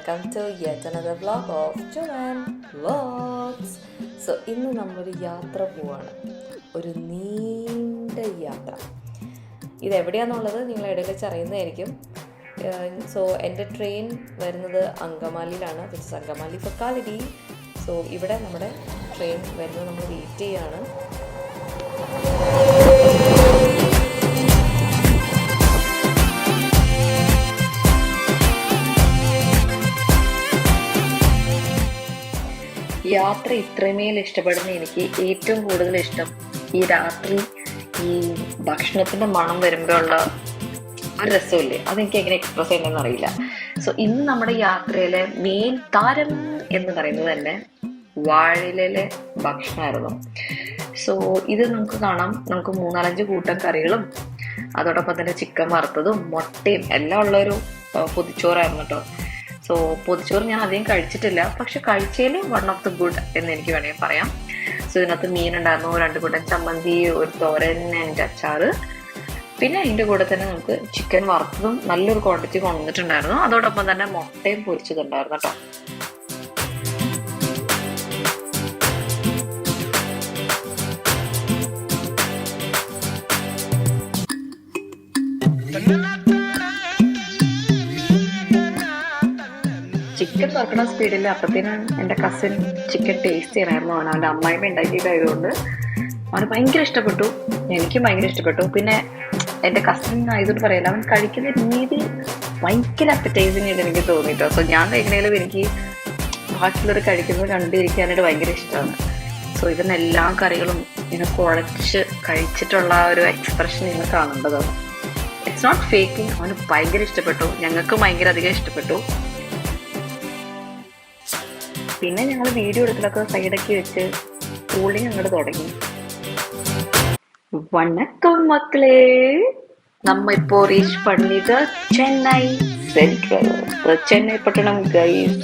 welcome to yet another vlog of Joanne Vlogs. So ഇന്ന് നമ്മളൊരു യാത്ര പോവാണ്, ഒരു നീണ്ട യാത്ര. ഇതെവിടെയാണെന്നുള്ളത് നിങ്ങൾ ഇടയ്ക്ക് വെച്ച് അറിയുന്നതായിരിക്കും. സോ എൻ്റെ ട്രെയിൻ വരുന്നത് അങ്കമാലിയിലാണ്, which is Angamaly for Kalady. So ഇവിടെ നമ്മുടെ ട്രെയിൻ വരുന്നത് നമ്മൾ വെയിറ്റ് ചെയ്യാണ്. യാത്ര ഇത്രമേൽ ഇഷ്ടപ്പെടുന്ന എനിക്ക് ഏറ്റവും കൂടുതൽ ഇഷ്ടം ഈ രാത്രി ഈ ഭക്ഷണത്തിൻ്റെ മണം വരുമ്പോഴുള്ള ഒരു രസമില്ലേ, അതെനിക്ക് എങ്ങനെ എക്സ്പ്രസ് ചെയ്യണമെന്ന് അറിയില്ല. സോ ഇന്ന് നമ്മുടെ യാത്രയിലെ മെയിൻ താരം എന്ന് പറയുന്നത് തന്നെ വാഴയിലെ ഭക്ഷണമായിരുന്നു. സോ ഇത് നമുക്ക് കാണാം, നമുക്ക് 3-4 കൂട്ടം കറികളും അതോടൊപ്പം തന്നെ ചിക്കൻ വറുത്തതും മുട്ടയും എല്ലാം ഉള്ളൊരു പൊതിച്ചോറായിരുന്നു കേട്ടോ. സോ പൊതിച്ചോറ് ഞാൻ അധികം കഴിച്ചിട്ടില്ല, പക്ഷെ കഴിച്ചതിൽ വൺ ഓഫ് ദ ഗുഡ് എന്ന് എനിക്ക് വേണമെങ്കിൽ പറയാം. സോ ഇതിനകത്ത് മീനുണ്ടായിരുന്നു, 2 കൂട്ടം ചമ്മന്തി, ഒരു തോരൻ ആൻഡ് അച്ചാറ്, പിന്നെ അതിൻ്റെ കൂടെ തന്നെ നമുക്ക് ചിക്കൻ വറുത്തതും നല്ലൊരു ക്വാണ്ടിറ്റി കൊണ്ടുവന്നിട്ടുണ്ടായിരുന്നു. അതോടൊപ്പം തന്നെ മുട്ടയും പൊരിച്ചതുണ്ടായിരുന്നു കേട്ടോ. ചിക്കൻ തുറക്കണ സ്പീഡിൽ അപ്പത്തേനും എൻ്റെ കസിൻ ചിക്കൻ ടേസ്റ്റ് ചെയ്യണമായിരുന്നു. അവൻ്റെ അമ്മായിമ്മ ഉണ്ടാക്കിയതായതുകൊണ്ട് അവന് ഭയങ്കര ഇഷ്ടപ്പെട്ടു, എനിക്കും ഭയങ്കര ഇഷ്ടപ്പെട്ടു. പിന്നെ എൻ്റെ കസിൻ ആയതുകൊണ്ട് പറയില്ല, അവൻ കഴിക്കുന്ന രീതി ഭയങ്കര അപ്പറ്റൈസിങ് ആയിട്ട് എനിക്ക് തോന്നിട്ടോ. സോ ഞാൻ കഴിക്കണേലും എനിക്ക് ബാക്കിയുള്ളവർ കഴിക്കുന്നത് കണ്ടിരിക്കാനായിട്ട് ഭയങ്കര ഇഷ്ടമാണ്. സോ ഇതിന് എല്ലാ കറികളും ഇങ്ങനെ കുഴച്ച് കഴിച്ചിട്ടുള്ള ഒരു എക്സ്പ്രഷൻ ഇന്ന് കാണേണ്ടതാണ്. It's not faking. അവന് ഭയങ്കര ഇഷ്ടപ്പെട്ടു, ഞങ്ങൾക്ക് ഭയങ്കര അധികം ഇഷ്ടപ്പെട്ടു. പിന്നെ ഞങ്ങൾ വീഡിയോ എടുക്കലൊക്കെ സൈഡൊക്കെ വെച്ച് കൂളിങ് അങ്ങോട്ട് തുടങ്ങി. വണക്കം മക്കളെ, നമ്മ ഇപ്പോ റീച്ച് പണിത് ചെന്നൈ സെൻട്രൽ, ചെന്നൈ പട്ടണം ഗൈസ്.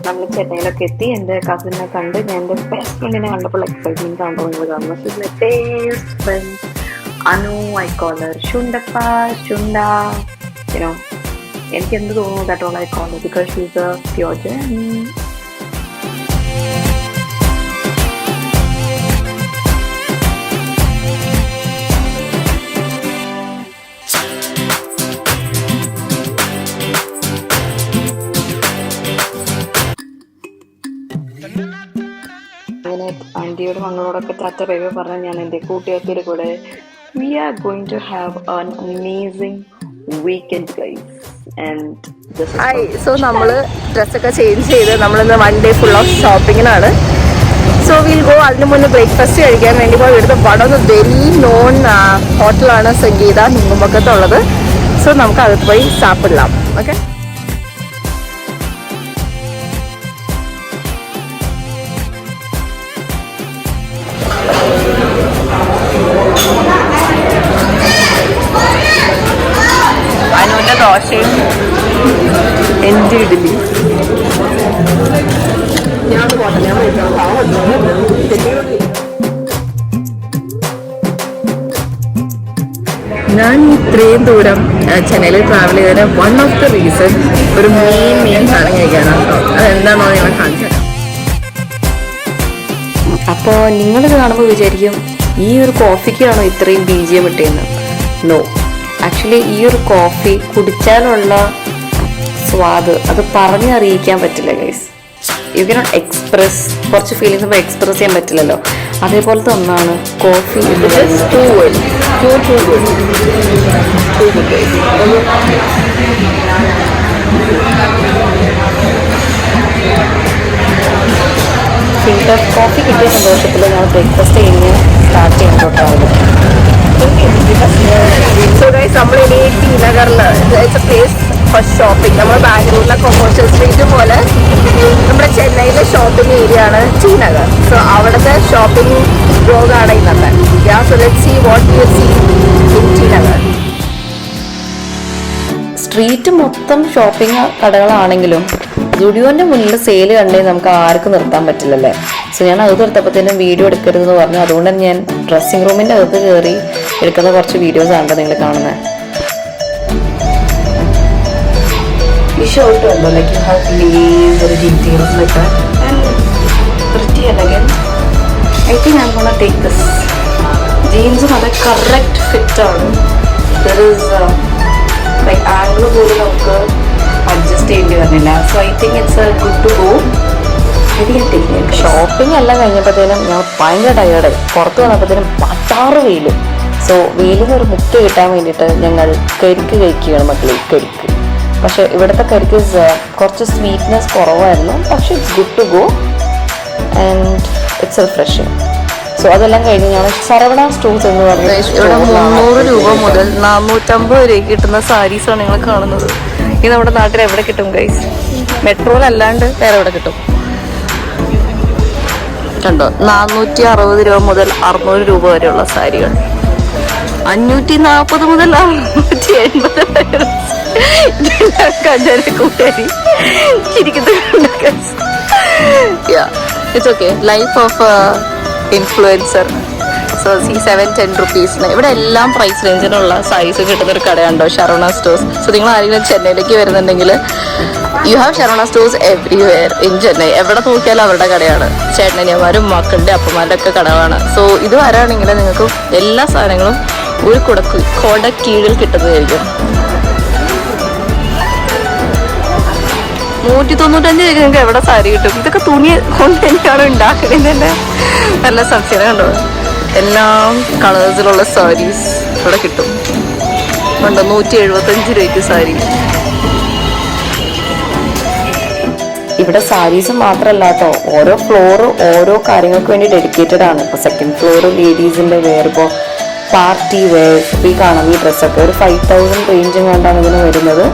നമ്മൾ ചെന്നൈയിലൊക്കെ എത്തി. എൻ്റെ കസിനെ കണ്ട്, ഞാൻ എൻ്റെ ബെസ്റ്റ് ഫ്രണ്ടിനെ കണ്ടപ്പോൾ എക്സൈറ്റ്മെന്റ് ആണോ നിങ്ങൾ കാണുന്നത്. Anu, I call her Shundappa, Shunda, you know, എനിക്ക് എന്ത് തോന്നുന്നു that all I call her because she's a pure gem. അങ്ങനെ ആൻറ്റിയോടും മങ്ങളോടൊക്കെ ടാറ്റ ബൈ ബൈ പറഞ്ഞ് ഞാൻ എൻ്റെ കൂട്ടുകാരുടെ കൂടെ we are going to have an amazing weekend guys, and this is hi. So നമ്മള് ഡ്രസ്സൊക്കെ ചേഞ്ച് ചെയ്ത് നമ്മളിന്ന് 1 day full of ഷോപ്പിങ്ങിനാണ്. So will go. അതിന് മുന്നേ ബ്രേക്ക്ഫാസ്റ്റ് കഴിക്കാൻ വേണ്ടി പോയി. ഇവിടുത്തെ one of the very known ഹോട്ടലാണ് സംഗീത ഹിങ്ങുമ്പക്കത്തുള്ളത്. സോ നമുക്ക് അകത്ത് പോയി സാപ്പിടാം. ഓക്കെ, അനുവിൻ്റെ ദോശയും എൻ്റെ ഇഡലി. ഞാൻ ഇത്രയും ദൂരം ചെന്നൈയിൽ ട്രാവൽ ചെയ്തതിന് വൺ ഓഫ് ദ റീസൺ ഒരു മെയിൻ സാധനം കഴിക്കാനാണ് കേട്ടോ. അതെന്താണോ നിങ്ങളെ കാണിച്ചു തരാം. അപ്പോൾ നിങ്ങളിത് കാണുമ്പോൾ വിചാരിക്കും ഈ ഒരു കോഫിക്കാണോ ഇത്രയും BGM ഇട്ടേന്ന്. നോ, ആക്ച്വലി ഈ ഒരു കോഫി കുടിച്ചാലുള്ള സ്വാദ് അത് പറഞ്ഞറിയിക്കാൻ പറ്റില്ല ഗൈസ്. You cannot express. കുറച്ച് ഫീലിങ്സ് ഇപ്പോൾ എക്സ്പ്രസ് ചെയ്യാൻ പറ്റില്ലല്ലോ, അതേപോലത്തെ ഒന്നാണ് കോഫി. ഫിൽറ്റർ കോഫി കിട്ടിയ സന്തോഷത്തിൽ ഞാൻ ബ്രേക്ക്ഫാസ്റ്റ് കഴിഞ്ഞ് സ്റ്റാർട്ട് ചെയ്യുന്നു ട്രാവൽ. സോ ഗൈസ്, നമ്മളിനി ടി നഗറിൽ, it's a place for shopping. നമ്മൾ ബാംഗ്ലൂരിലെ കൊമേഴ്ഷ്യൽ സ്ട്രീറ്റ് പോലെ നമ്മുടെ ചെന്നൈയിലെ ഷോപ്പിംഗ് ഏരിയ ആണ് ടി നഗർ. സോ അവിടുത്തെ ഷോപ്പിംഗ് ബ്ലോഗാണ് ഇന്നത്തെ. So let's see what you see in T Nagar. Street മൊത്തം ഷോപ്പിംഗ് കടകളാണെങ്കിലും സ്റ്റുഡിയോന്റെ മുന്നിൽ സെയിൽ കണ്ടേ നമുക്ക് ആർക്കും നിർത്താൻ പറ്റില്ലല്ലേ. സോ ഞാൻ അത് നിർത്തപ്പോഴത്തേനും വീഡിയോ എടുക്കരുതെന്ന് പറഞ്ഞു. അതുകൊണ്ട് ഞാൻ ഡ്രസ്സിംഗ് റൂമിൻ്റെ അകത്ത് കയറി എടുക്കുന്ന കുറച്ച് വീഡിയോസ് ആണ് നിങ്ങൾ കാണുന്നത്. ഈ ഷർട്ട് ഉണ്ടോ, ലൈക്ക് യു ഹാവ് ലേസ് ഒരു details like that and pretty elegant. I think I am gonna take this. ജീൻസും അത് കറക്റ്റ് ഫിറ്റ് ആണ്. ദർ ഈസ് ലൈക്ക് ആംഗിൾ പോലും നമുക്ക് അഡ്ജസ്റ്റ് ചെയ്യേണ്ടി വരുന്നില്ല. So I think it's good to go. Shopping എല്ലാം കഴിഞ്ഞപ്പോഴത്തേനും ഞാൻ ഭയങ്കര ടയേർഡായി. പുറത്ത് വന്നപ്പോഴത്തേനും പട്ടാറ് വെയിലും. സോ വെയിലിന് ഒരു മുക്തി കിട്ടാൻ വേണ്ടിയിട്ട് ഞങ്ങൾ കരിക്ക് കഴിക്കുകയാണ് മക്കളെ, കരിക്ക്. പക്ഷെ ഇവിടുത്തെ കരിക്ക് കുറച്ച് സ്വീറ്റ്നെസ് കുറവായിരുന്നു, പക്ഷെ it's good to go and it's refreshing. So അതെല്ലാം കഴിഞ്ഞ് ഞങ്ങൾ ശരവണ സ്റ്റോഴ്സ് എന്ന് പറഞ്ഞാൽ ഇവിടെ 300 രൂപ മുതൽ 450 രൂപയ്ക്ക് കിട്ടുന്ന സാരീസാണ് നിങ്ങൾ കാണുന്നത്. ഇത് നമ്മുടെ നാട്ടിൽ എവിടെ കിട്ടും ഗൈസ്? മെട്രോയിലല്ലാണ്ട് വേറെ എവിടെ കിട്ടും? കണ്ടോ, 460 രൂപ മുതൽ 600 രൂപ വരെയുള്ള സാരികൾ, 540 മുതൽ 680 വരെ. കൂട്ടുകാരി it's okay, life of influencer. So C 7-10 റുപ്പീസിന് ഇവിടെ എല്ലാം പ്രൈസ് റേഞ്ചിനുള്ള സൈസ് കിട്ടുന്നൊരു കടയുണ്ടോ, ശരവണ സ്റ്റോഴ്സ്. സോ നിങ്ങൾ ആരെങ്കിലും ചെന്നൈയിലേക്ക് വരുന്നുണ്ടെങ്കിൽ you have Saravana stores everywhere in Chennai. എവിടെ നോക്കിയാലും അവരുടെ കടയാണ്. ചേട്ടനിയന്മാരും മക്കളുടെ അപ്പന്മാരുടെ ഒക്കെ കടകളാണ്. സോ ഇത് വരാണെങ്കിൽ നിങ്ങൾക്ക് എല്ലാ സാധനങ്ങളും ഒരു കൊട കീഴിൽ കിട്ടുന്നതായിരിക്കും. 195 രൂപയ്ക്ക് നിങ്ങൾക്ക് എവിടെ സാരി കിട്ടും? ഇതൊക്കെ തുണി കൊണ്ട് തന്നെയാണ് ഉണ്ടാക്കുന്നത് തന്നെ. നല്ല സംശയം കണ്ടോ, എല്ലാം കളേഴ്സിലുള്ള സാരീസ് ഇവിടെ കിട്ടും. കണ്ടോ, 175 രൂപയ്ക്ക് സാരി. ഇവിടെ സാരീസ് മാത്രമല്ല കേട്ടോ, ഓരോ ഫ്ലോർ ഓരോ കാര്യങ്ങൾക്ക് വേണ്ടി ഡെഡിക്കേറ്റഡ് ആണ്. ഇപ്പോൾ സെക്കൻഡ് ഫ്ലോർ ലേഡീസിൻ്റെ വെയർ, ഇപ്പോൾ പാർട്ടി വെയർ, ഈ കാണാം ഈ ഡ്രസ്സൊക്കെ ഒരു 5000 റേഞ്ചും കൊണ്ടാണ് ഇതിന് വരുന്നത്.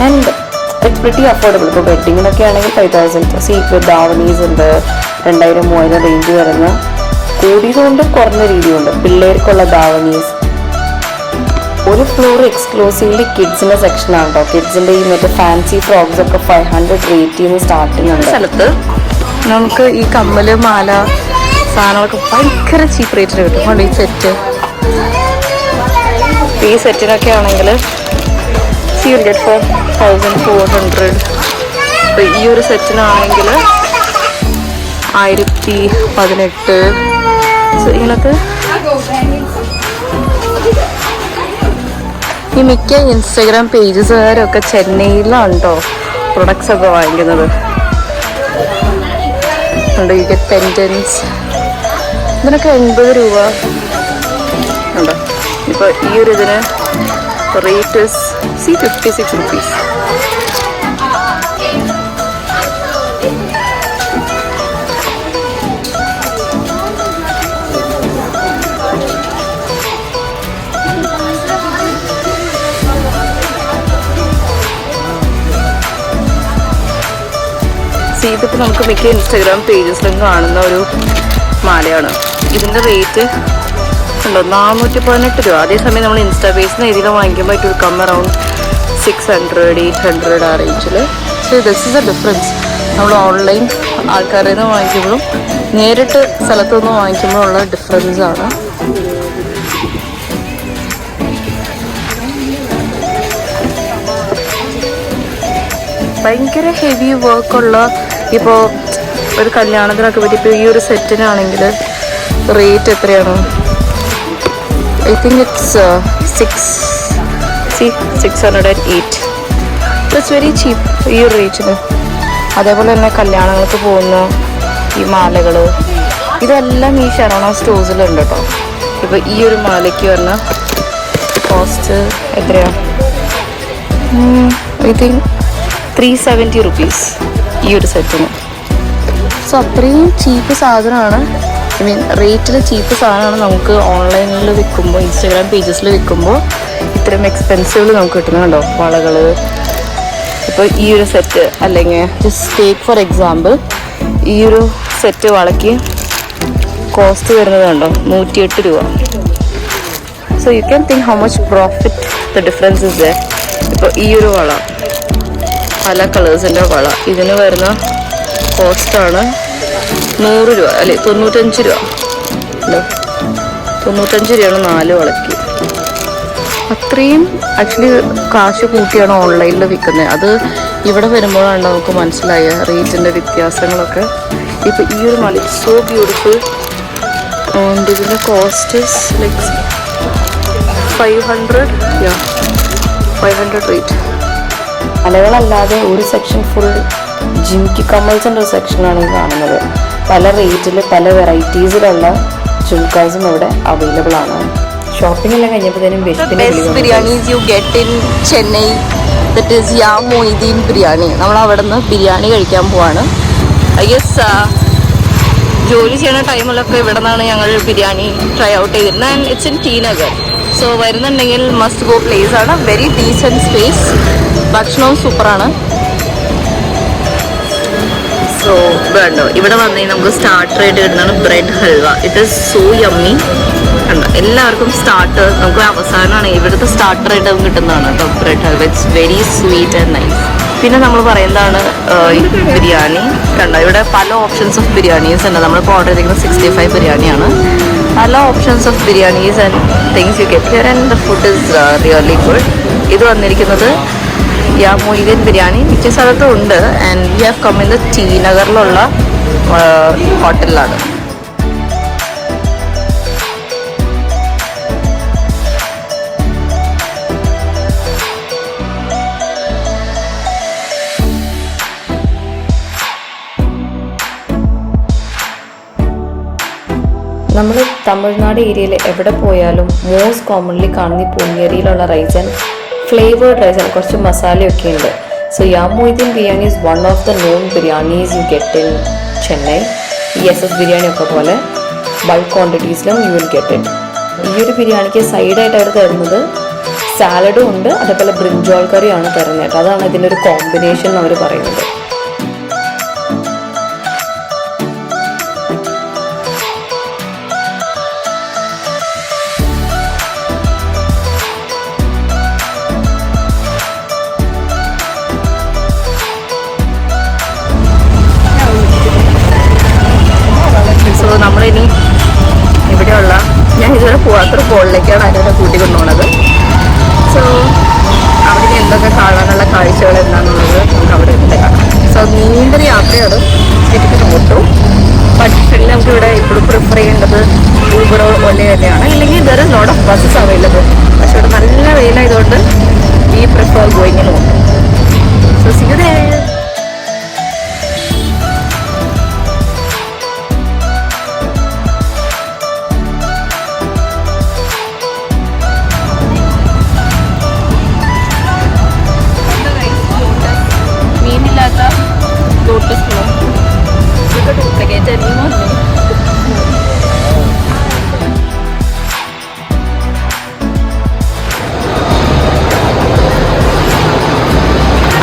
And it pretty affordable. ഇപ്പോൾ വെഡിങ്ങിനൊക്കെ ആണെങ്കിൽ 5000. സീറ്റ് ദാവണീസ് ഉണ്ട് 2000-3000 റേഞ്ച് വരുന്ന, കൂടിയതുകൊണ്ട് കുറഞ്ഞ രീതിയുണ്ട്. പിള്ളേർക്കുള്ള ദാവണീസ്. ഒരു ഫ്ലോർ എക്സ്ക്ലൂസീവ്ലി കിഡ്സിൻ്റെ സെക്ഷനാണ് കേട്ടോ. കിഡ്സിൻ്റെ ഈ മറ്റേ ഫാൻസി ഫ്രോക്സ് ഒക്കെ 500 റേറ്റ് ചെയ്യുന്ന സ്റ്റാർട്ടിങ് ഉണ്ട്. സ്ഥലത്ത് നമുക്ക് ഈ കമ്മല് മാല സാധനങ്ങളൊക്കെ ഭയങ്കര ചീപ്പ് റേറ്റിന് കിട്ടും. അതുകൊണ്ട് ഈ സെറ്റ്, ഈ സെറ്റിനൊക്കെ ആണെങ്കിൽ you'll get for 1400. അപ്പോൾ ഈ ഒരു സെറ്റിനാണെങ്കിൽ 1018. സോ ഇങ്ങനത്തെ ഈ മിക്ക ഇൻസ്റ്റഗ്രാം പേജസുകാരൊക്കെ ചെന്നൈയിലാണ് കേട്ടോ പ്രൊഡക്ട്സ് ഒക്കെ വാങ്ങിക്കുന്നത്. ഉണ്ട് ഈ പെൻഡൻസ്, ഇതിനൊക്കെ 80 രൂപ ഉണ്ടോ. ഇപ്പോൾ ഈ ഒരു ഇതിന് റേറ്റ് is 56 rupees. ഇതിപ്പോൾ നമുക്ക് മിക്ക ഇൻസ്റ്റാഗ്രാം പേജസിലും കാണുന്ന ഒരു മാലയാണ്. ഇതിൻ്റെ റേറ്റ് ഉണ്ടോ 418 രൂപ. അതേസമയം നമ്മൾ ഇൻസ്റ്റാ പേജിൽ നിന്ന് ഇതിൽ വാങ്ങിക്കുമ്പോൾ ഇറ്റ് വിൽ കം അറൗണ്ട് 600-800 ആ റേഞ്ചിൽ. So this is A difference. നമ്മൾ ഓൺലൈൻ ആൾക്കാരിൽ നിന്ന് വാങ്ങിക്കുമ്പോഴും നേരിട്ട് സ്ഥലത്തു നിന്ന് വാങ്ങിക്കുമ്പോഴുള്ള ഡിഫറൻസ് ആണ്. ഭയങ്കര ഹെവി വർക്കുള്ള, ഇപ്പോൾ ഒരു കല്യാണത്തിനൊക്കെ പറ്റി ഇപ്പോൾ ഈ ഒരു സെറ്റിനാണെങ്കിൽ റേറ്റ് എത്രയാണ്? I think it's 608. It's very cheap ഈ ഒരു റേറ്റിന്. അതേപോലെ തന്നെ കല്യാണങ്ങൾക്ക് പോകുന്ന ഈ മാലകൾ ഇതെല്ലാം ഈ ശരവണ സ്റ്റോഴ്സിലുണ്ട് കേട്ടോ. ഇപ്പോൾ ഈ ഒരു മാലയ്ക്ക് പറഞ്ഞ കോസ്റ്റ് എത്രയാണ്? ഐ തിങ്ക് 370 rupees ഈ ഒരു സെറ്റിന്. സോ അത്രയും ചീപ്പ് സാധനമാണ്. ഐ മീൻ റേറ്റിൽ ചീപ്പ് സാധനമാണ് നമുക്ക് ഓൺലൈനിൽ വിൽക്കുമ്പോൾ, ഇൻസ്റ്റാഗ്രാം പേജസിൽ വിൽക്കുമ്പോൾ ഇത്രയും എക്സ്പെൻസീവിൽ നമുക്ക് കിട്ടുന്നുണ്ടോ വളകൾ. ഇപ്പോൾ ഈ ഒരു സെറ്റ് അല്ലെങ്കിൽ ജസ്റ്റ് ടേക്ക് ഫോർ എക്സാമ്പിൾ ഈ ഒരു സെറ്റ് വളയ്ക്ക് കോസ്റ്റ് വരുന്നത് കണ്ടോ 108 രൂപ. So you can think how much profit the difference is there. ഇപ്പോൾ ഈ ഒരു വള, പല കളേഴ്സിൻ്റെ വള, ഇതിന് വരുന്ന കോസ്റ്റാണ് 100 രൂപ, അല്ലെ 95 രൂപ. 95 രൂപയാണ് 4 വളയ്ക്ക്. അത്രയും ആക്ച്വലി കാശ് കൂട്ടിയാണ് ഓൺലൈനിൽ വിൽക്കുന്നത്. അത് ഇവിടെ വരുമ്പോഴാണ് നമുക്ക് മനസ്സിലായ റേറ്റിൻ്റെ വ്യത്യാസങ്ങളൊക്കെ. ഇപ്പം ഈ ഒരു മല സോ ബ്യൂട്ടിഫുൾ ആൻഡ് ഇതിൻ്റെ കോസ്റ്റ് ലൈക്ക് 500 റേറ്റ്. മലകളല്ലാതെ ഒരു സെക്ഷൻ ഫുൾ ജിംകി കമ്മൽസിൻ്റെ ഒരു സെക്ഷനാണ് ഈ കാണുന്നത്. പല റേറ്റിൽ പല വെറൈറ്റീസിലുള്ള ജുംക്കാസും ഇവിടെ അവൈലബിൾ ആണ്. ഷോപ്പിംഗ് എല്ലാം കഴിഞ്ഞപ്പോഴത്തേനും biryanis you get in Chennai, that is Ya Moideen biryani. നമ്മൾ അവിടെ നിന്ന് ബിരിയാണി കഴിക്കാൻ പോവാണ്. ഐ ഗെസ് ജോലി ചെയ്യുന്ന ടൈമിലൊക്കെ ഇവിടെ നിന്നാണ് ഞങ്ങൾ ബിരിയാണി ട്രൈ ഔട്ട് ചെയ്തിരുന്നത്. And it's in T Nagar. So വരുന്നുണ്ടെങ്കിൽ മസ്റ്റ് ഗോ പ്ലേസ് ആണ്. വെരി ഡീസൻറ്റ് സ്പേസ്, ഭക്ഷണവും സൂപ്പറാണ്. സോ വേണ്ടോ ഇവിടെ വന്നു നമുക്ക് സ്റ്റാർട്ടർ ആയിട്ട് കിട്ടുന്നതാണ് bread halwa. It is so yummy. കണ്ടോ എല്ലാവർക്കും സ്റ്റാർട്ടർ, നമുക്ക് അവസാനമാണ് ഇവിടുത്തെ സ്റ്റാർട്ടർ ആയിട്ട് കിട്ടുന്നതാണ് കേട്ടോ bread halwa. It's very sweet and nice. പിന്നെ നമ്മൾ പറയുന്നതാണ് ബിരിയാണി. കണ്ടോ ഇവിടെ പല ഓപ്ഷൻസ് ഓഫ് ബിരിയാണീസ് ഉണ്ട്. നമ്മളിപ്പോൾ ഓർഡർ ചെയ്തിരിക്കുന്നത് 65 ബിരിയാണിയാണ്. പല options of biryanis and things you get here and the food is really good. ഇത് വന്നിരിക്കുന്നത് യാ മൊയ്തീൻ ബിരിയാണി മിക്ക സ്ഥലത്തും ഉണ്ട്. And we have come in the T നഗറിലുള്ള ഹോട്ടലിലാണ്. നമ്മൾ തമിഴ്നാട് ഏരിയയിൽ എവിടെ പോയാലും മോസ്റ്റ് കോമൺലി കാണുന്ന ഈ പൊന്നിയരിയിലുള്ള റൈസ് ആൻഡ് ഫ്ലേവേർഡ് റൈസ് ആണ്. കുറച്ച് മസാലയൊക്കെ ഉണ്ട്. So Ya Moideen biryani is one of the known biryanis you get in Chennai. ഈ SS ബിരിയാണി ഒക്കെ പോലെ ബൾക്ക് ക്വാണ്ടിറ്റീസിലും യു വിൽ ഗെറ്റ് ഇറ്റ്. ഈ ഒരു ബിരിയാണിക്ക് സൈഡായിട്ട് അവർ തരുന്നത് സാലഡും ഉണ്ട്, അതേപോലെ ബ്രിഞ്ചോൾ കറിയാണ് തരുന്നത് കേട്ടോ. അതാണ് ഇതിൻ്റെ ഒരു കോമ്പിനേഷൻ അവർ പറയുന്നത്. നമ്മളിനി ഇവിടെയുള്ള ഞാൻ ഇതുവരെ പോകാത്തൊരു പോളിലേക്കാണ് അതിനെ കൂട്ടിക്കൊണ്ടുപോകുന്നത്. സോ അവിടെ എന്തൊക്കെ കാണാനുള്ള കാഴ്ചകൾ എന്താണെന്നുള്ളത് നമുക്ക് അവിടെ ഉണ്ട് കാണാം. സോ നീണ്ടൊരു യാത്രയാണ് ശരിക്കും ഓട്ടോ. പക്ഷേ നമുക്ക് ഇവിടെ ഇപ്പോഴും പ്രിഫർ ചെയ്യേണ്ടത് ഊബറോ ഒല തന്നെയാണ്. ഇല്ലെങ്കിൽ there is lot of buses available. പക്ഷെ ഇവിടെ നല്ല വെയിലായതുകൊണ്ട് we prefer going in auto. So see you there.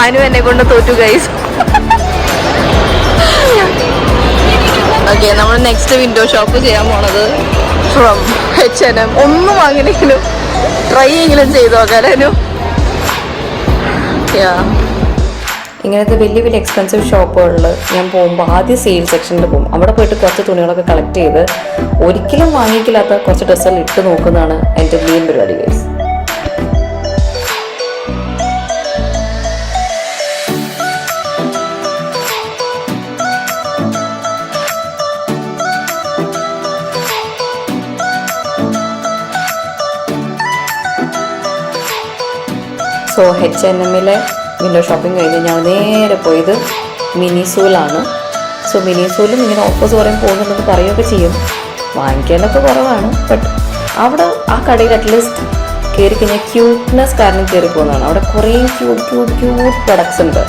Anu എന്നെ കൊണ്ട് തോറ്റു ഗൈസ്. ഓക്കെ, നമ്മൾ നെക്സ്റ്റ് വിൻഡോ ഷോപ്പ് ചെയ്യാൻ പോണത് ഫ്രം H&M. ഒന്നും വാങ്ങില്ലെങ്കിലും ട്രൈ എങ്കിലും ചെയ്ത് നോക്കാം അനു. ഇങ്ങനത്തെ വലിയ വലിയ എക്സ്പെൻസീവ് ഷോപ്പുകളിൽ ഞാൻ പോകുമ്പോൾ ആദ്യം സെയിൽ സെക്ഷനിൽ പോകും. അവിടെ പോയിട്ട് കുറച്ച് തുണികളൊക്കെ കളക്ട് ചെയ്ത് ഒരിക്കലും വാങ്ങിക്കില്ലാത്ത കുറച്ച് ഡ്രസ്സുകൾ ഇട്ട് നോക്കുന്നതാണ് എൻ്റെ മെയിൻ പരിപാടി ഗൈസ്. സോ H&Mലെ വിൻഡോ ഷോപ്പിംഗ് കഴിഞ്ഞ് ഞാൻ നേരെ പോയത് മിനിസൂലാണ്. സോ മിനിസൂലും ഇങ്ങനെ ഓഫേഴ്സ് പറയാൻ പോകുന്നുണ്ടെന്ന് പറയുകയൊക്കെ ചെയ്യും. വാങ്ങിക്കേണ്ടതൊക്കെ കുറവാണ്. ബട്ട് അവിടെ ആ കടയിൽ അറ്റ്ലീസ്റ്റ് കയറി കഴിഞ്ഞാൽ ക്യൂട്ട്നെസ് കാരണം കയറി പോകുന്നതാണ്. അവിടെ കുറേ ക്യൂട്ട് പ്രൊഡക്ട്സ് ഉണ്ട്,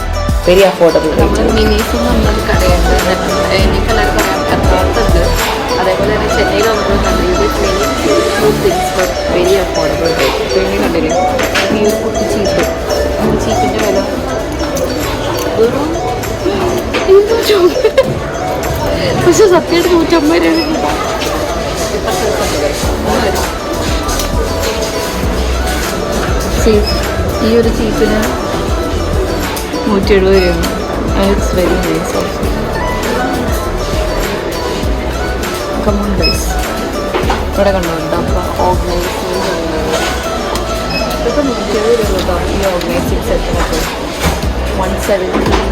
വെരി അഫോർഡബിൾ. മിനിസൂ എന്നൊരു കടയുണ്ട്, എനിക്ക് എല്ലാവരും പറയാം എറണാകുളത്തുണ്ട്. അതേപോലെ തന്നെ ചെന്നൈയിൽ നമ്മൾ കണ്ടിട്ട് many cute things but very affordable rate. ഇപ്പോൾ ഇങ്ങനെ കണ്ടില്ലേ ഈ ഒരു കുട്ടി ചീപ്പ്, ചീപ്പിൻ്റെ വില വെറും 250. പക്ഷെ സത്യമായിട്ട് 150 രൂപ. ഈ ഒരു ചീപ്പിന് 170 രൂപയാണ്. It's very nice also. Come on guys, ഇവിടെ കണ്ടുണ്ട് അപ്പോൾ ഓർഗനൈസേഷൻ 170 രൂപ ഈ ഓർഗനൈസിംഗ് സെറ്റിനൊക്കെ. 170.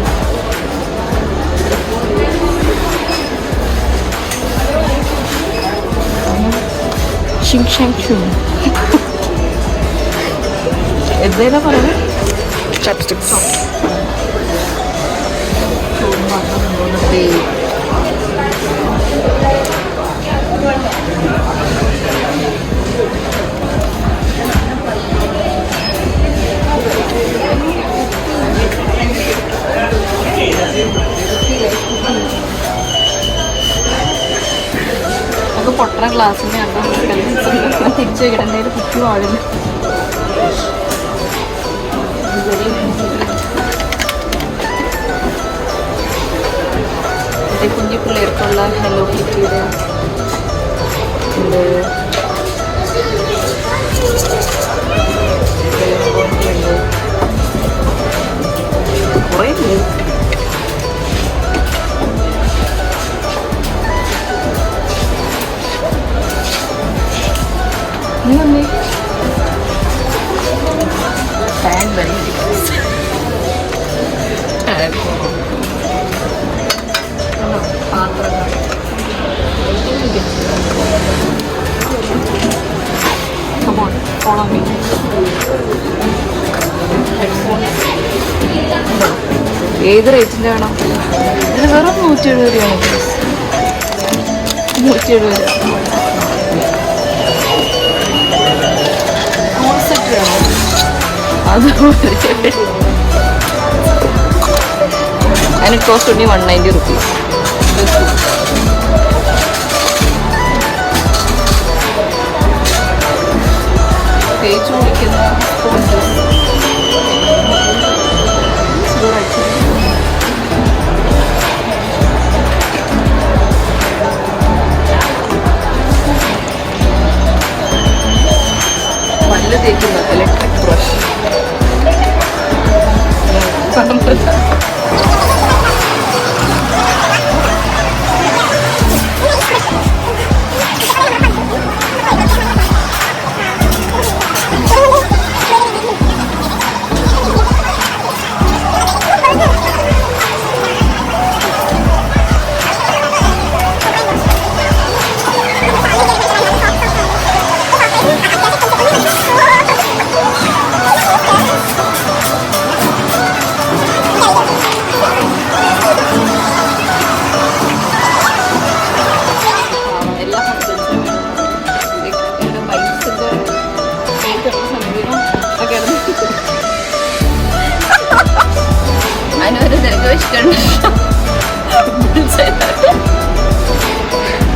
എന്താ പറയുന്നത്? ചപ്സ്റ്റിക്സ്. നമുക്ക് പൊട്ടണ ഗ്ലാസ്സിന് തിരിച്ചു വെക്കണ കുട്ടി വാഴുന്നു. കുഞ്ഞു പിള്ളേർക്കുള്ള ഹെലോ കിറ്റിയുടെ ഉണ്ട്. കുറേ ഉണ്ട്. ഫാൻ വരെ പാത്രങ്ങൾ ഏത് റേറ്റിൻ്റെ വേണം? ഇത് വെറും 170 രൂപയാണ്. 170 രൂപ. കോൺസെപ്റ്റ് വേണം. അത് and it cost only 190 rupees. തേച്ച് കുടിക്കുന്ന സ്പോഞ്ചസ്. പല്ല് തേക്കുന്ന ഇലക്ട്രിക് ബ്രഷ്.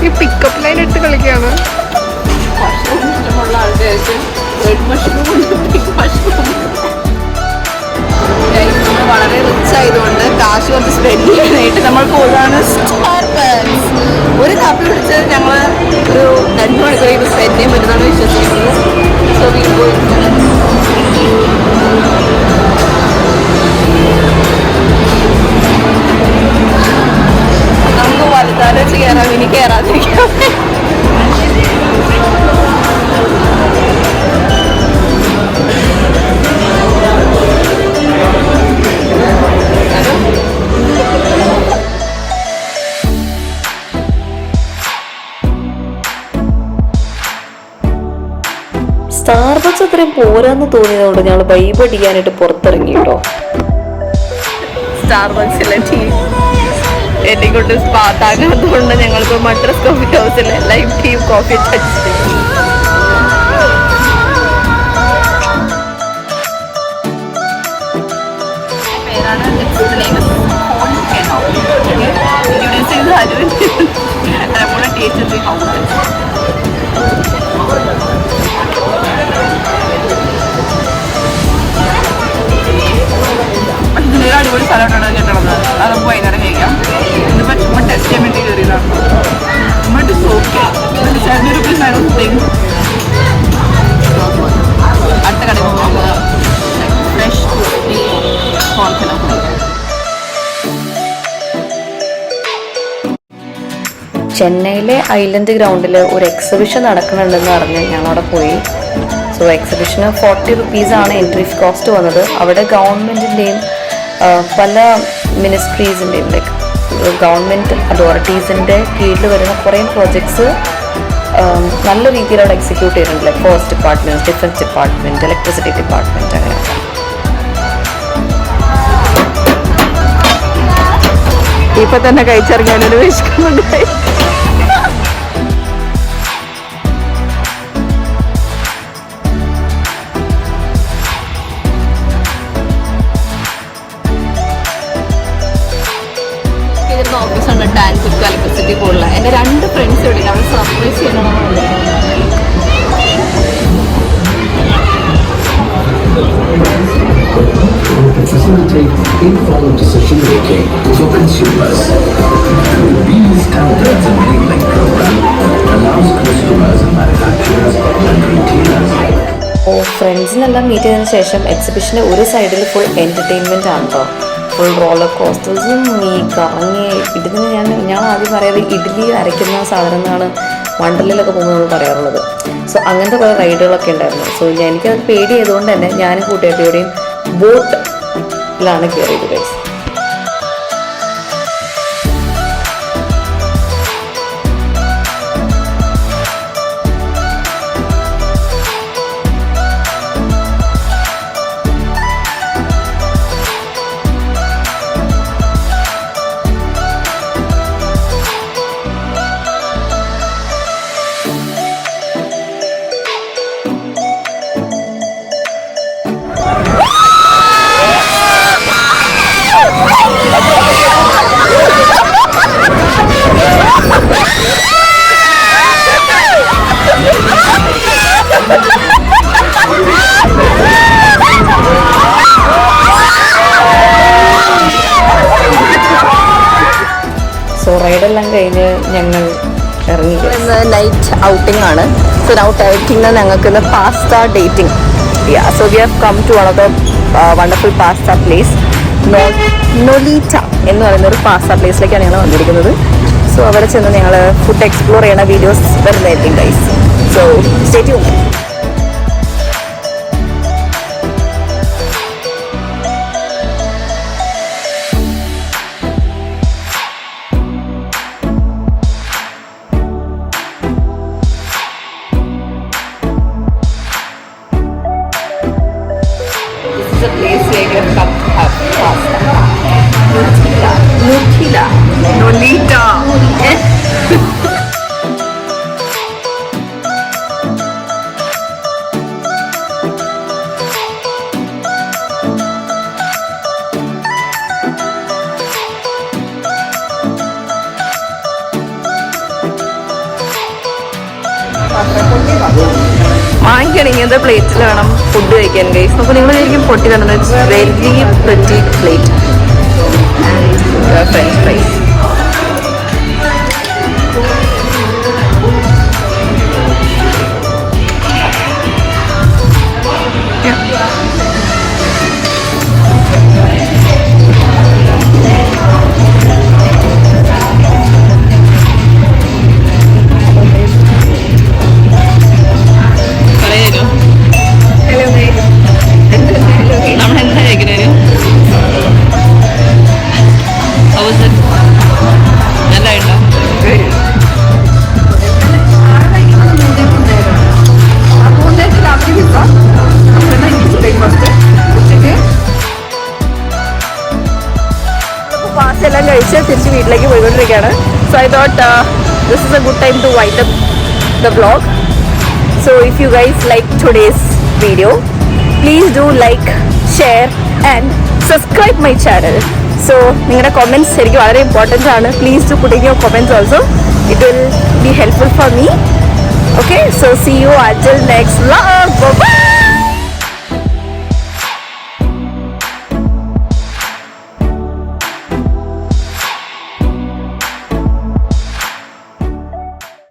ഈ പിക്കപ്പ് ലൈൻ എടുത്ത് കളിക്കാണ്. മഷ്റൂം ഇഷ്ടമുള്ള ആൾക്കാർക്ക് റെഡ് മഷ്റൂം ഉണ്ട്, പിങ്ക് മഷ്റൂം. നമ്മൾ വളരെ റിച്ച് ആയതുകൊണ്ട് കാശ് കുറച്ച് സ്പെൻഡ് ചെയ്യാനായിട്ട് നമ്മൾ പോയതാണ് സ്റ്റാർബക്സ്. ഒരു കാപ്പി പിടിച്ച് ഞങ്ങൾ ഒരു 2 മണിക്കൂർ സ്പെൻഡ് ചെയ്യാൻ പറ്റുന്നതാണ് വിശ്വസിക്കുന്നത്. സോ വീ പോയി നമുക്ക് വലുതാല വെച്ച് കയറാം, ഇനി കയറാതിരിക്കാം. സ്റ്റാർബക്സ് അത്രയും പോരാന്ന് തോന്നിയതുകൊണ്ട് ഞങ്ങൾ വൈബ് അടിക്കാനായിട്ട് പുറത്തിറങ്ങി കേട്ടോ. സ്റ്റാർബക്സിലെ ടീ എന്നെ കൊണ്ട് സ്പാത്താകാത്തതുകൊണ്ട് ഞങ്ങളിപ്പോൾ മദ്രാസ് കോഫി ഹൗസിലെ ലൈവ് ടീ കോഫി ടച്ച്. പേരാണ് ടേസ്റ്റ് ഹൗസ്. ഇതിലൊരു അടിപൊളി സ്ഥലമാണ് കിട്ടണത്. അത് നമുക്ക് വൈകുന്നേരം കഴിക്കാം. ഇതിപ്പോൾ ചുമ്മാ ടെസ്റ്റ് ചെയ്യാൻ വേണ്ടി കയറിയതാണ്. But it's okay. 70 rupees I don't think. അടുത്ത കടയിൽ നമുക്ക് ഫ്രഷ് കോൺഫിനോ. ചെന്നൈയിലെ ഐലൻഡ് ഗ്രൗണ്ടിൽ ഒരു എക്സിബിഷൻ നടക്കുന്നുണ്ടെന്ന് അറിഞ്ഞ് ഞങ്ങളവിടെ പോയി. സോ എക്സിബിഷന് 40 റുപ്പീസാണ് എൻട്രി കോസ്റ്റ് വന്നത്. അവിടെ ഗവൺമെൻറ്റിൻ്റെയും പല മിനിസ്ട്രീസിൻ്റെയും ലൈക്ക് ഗവൺമെൻറ് അതോറിറ്റീസിൻ്റെ കീഴിൽ വരുന്ന കുറേ പ്രോജക്ട്സ് നല്ല രീതിയിൽ അവിടെ എക്സിക്യൂട്ട് ചെയ്തിട്ടുണ്ട്. Like forest department, defence department, electricity department, അങ്ങനെ. ഇപ്പൊ തന്നെ കഴിച്ചിറങ്ങാനൊരു വിശക്കുന്നുണ്ട്. ഓഫീസാണ് ടാൻസിറ്റ് ഇലക്ട്രിസിറ്റി ബോർഡിൽ. എൻ്റെ 2 ഫ്രണ്ട്സ് ഇവിടെ അവർ സർപ്രൈസ് ചെയ്യണമെന്നുണ്ട്. Facilitate informed decision making for consumers. These standards and labeling program allows consumers and manufacturers and retailers. ഫ്രണ്ട്സിനെല്ലാം മീറ്റ് ചെയ്തതിന് ശേഷം എക്സിബിഷൻ്റെ ഒരു സൈഡിൽ ഫുൾ എൻ്റർടൈൻമെൻ്റ് ആണ് കേട്ടോ. ഫുൾ റോളർ കോസ്റ്റേഴ്സും ഈ കറങ്ങി ഇതിന് ഞാൻ ആദ്യം പറയാറ് ഇഡ്ഡലി അരയ്ക്കുന്ന സാധനം എന്നാണ് വണ്ടർലയിലൊക്കെ പോകുമ്പോൾ നമ്മൾ പറയാറുള്ളത്. സോ അങ്ങനത്തെ കുറേ റൈഡുകളൊക്കെ ഉണ്ടായിരുന്നു. സോ എനിക്കത് പേടി ആയതുകൊണ്ട് തന്നെ ഞാനും കൂട്ടുകാരിയുടെയും ബോട്ടിലാണ് കയറിയത് ഗൈസ്. സോ റൈഡെല്ലാം കഴിഞ്ഞ് ഞങ്ങൾ ഇറങ്ങി. ഇന്ന് നൈറ്റ് ഔട്ടിംഗ് ആണ്. സോ നൈറ്റ് ഔട്ടിംഗ് ഞങ്ങൾക്ക് ഇന്ന് pasta dating. So we have come to one of the wonderful pasta place Nolita എന്ന് പറയുന്ന ഒരു പാസ്ത പ്ലേസിലേക്കാണ് ഞങ്ങൾ വന്നിരിക്കുന്നത്. സോ അവിടെ ചെന്ന് ഞങ്ങൾ ഫുഡ് എക്സ്പ്ലോർ ചെയ്യണ വീഡിയോസ് വരുന്നതായിരിക്കും guys. So stay tuned. This is a place where you have come to have pasta. Nutella. Nolita. വാങ്ങിക്കണം ഇങ്ങനത്തെ പ്ലേറ്റിൽ വേണം ഫുഡ് കഴിക്കാൻ ഗൈസ്. അപ്പോൾ നിങ്ങൾ ശരിക്കും പൊട്ടി തന്നത് very pretty plate and French fries. നമ്മളെന്താ കഴിക്കുന്നത്? നല്ലതായിട്ടോ? പാസ് എല്ലാം കഴിച്ച് തിരിച്ച് വീട്ടിലേക്ക് പോയിക്കൊണ്ടിരിക്കുകയാണ്. So I thought this is a good time to wind up the vlog. So if you guys like today's video, please do like, share and subscribe my channel. So നിങ്ങളുടെ comments ശരിക്കും വളരെ important ആണ്. Please do put in your comments also. It will be helpful for me. Okay, so see you until next vlog. Bye bye.